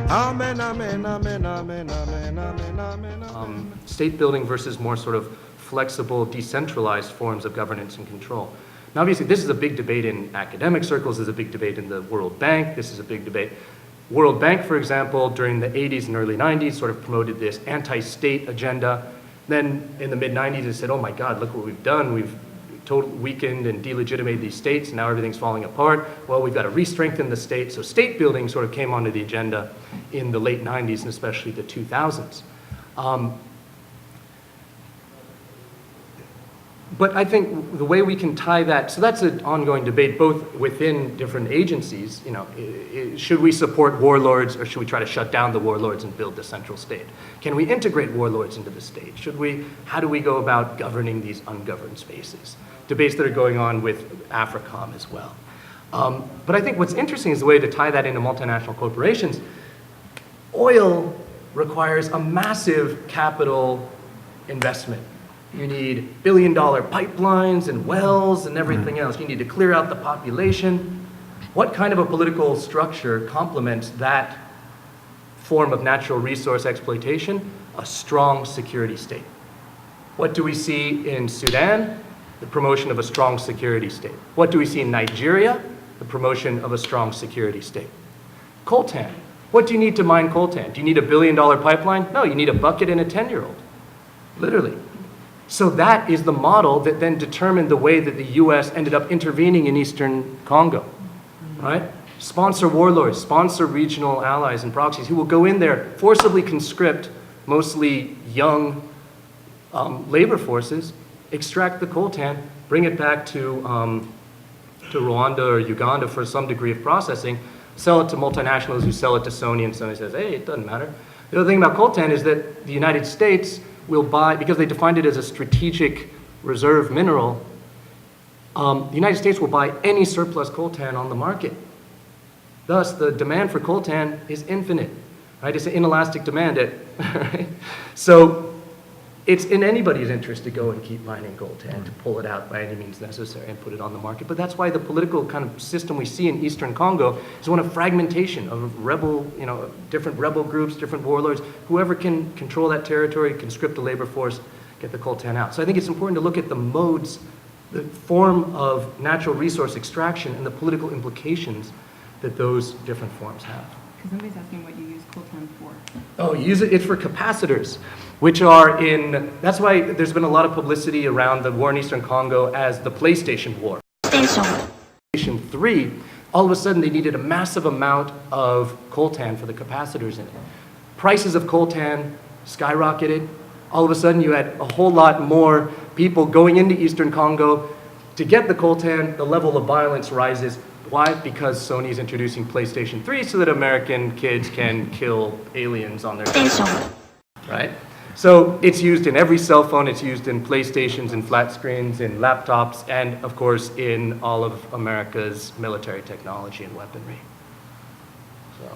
Amen, amen, amen, amen, amen, amen, amen, amen. State building versus more sort of flexible, decentralized forms of governance and control. Now, obviously, this is a big debate in academic circles. This is a big debate in the World Bank. This is a big debate. World Bank, for example, during the 80s and early 90s, sort of promoted this anti-state agenda. Then in the mid-90s, it said, oh my God, look what we've done. We've totally weakened and delegitimated these states, and now everything's falling apart. Well, we've got to re-strengthen the state. So state building sort of came onto the agenda in the late 90s and especially the 2000s. But I think the way we can tie that, so that's an ongoing debate both within different agencies. You know, should we support warlords or should we try to shut down the warlords and build the central state? Can we integrate warlords into the state? How do we go about governing these ungoverned spaces? Debates that are going on with AFRICOM as well. But I think what's interesting is the way to tie that into multinational corporations. Oil requires a massive capital investment. You need billion-dollar pipelines and wells and everything else. You need to clear out the population. What kind of a political structure complements that form of natural resource exploitation? A strong security state. What do we see in Sudan? The promotion of a strong security state. What do we see in Nigeria? The promotion of a strong security state. Coltan. What do you need to mine coltan? Do you need a billion-dollar pipeline? No, you need a bucket and a 10-year-old, literally. So that is the model that then determined the way that the US ended up intervening in Eastern Congo, right? Sponsor warlords, sponsor regional allies and proxies who will go in there, forcibly conscript mostly young labor forces, extract the coltan, bring it back to Rwanda or Uganda for some degree of processing, sell it to multinationals who sell it to Sony, and Sony says, hey, it doesn't matter. The other thing about coltan is that the United States will buy, because they defined it as a strategic reserve mineral, the United States will buy any surplus coltan on the market. Thus, the demand for coltan is infinite, right? It's an inelastic demand. Right? So it's in anybody's interest to go and keep mining coltan, to pull it out by any means necessary and put it on the market. But that's why the political kind of system we see in Eastern Congo is one of fragmentation of rebel, different rebel groups, different warlords. Whoever can control that territory, conscript the labor force, get the coltan out. So I think it's important to look at the modes, the form of natural resource extraction and the political implications that those different forms have. Because somebody's asking what you use coltan for. Oh, it's for capacitors, which are that's why there's been a lot of publicity around the war in Eastern Congo as the PlayStation War. PlayStation 3, all of a sudden they needed a massive amount of coltan for the capacitors in it. Prices of coltan skyrocketed. All of a sudden you had a whole lot more people going into Eastern Congo to get the coltan. The level of violence rises. Why? Because Sony's introducing PlayStation 3 so that American kids can kill aliens on their phones, right? So it's used in every cell phone, it's used in PlayStations and flat screens, in laptops, and of course in all of America's military technology and weaponry. So.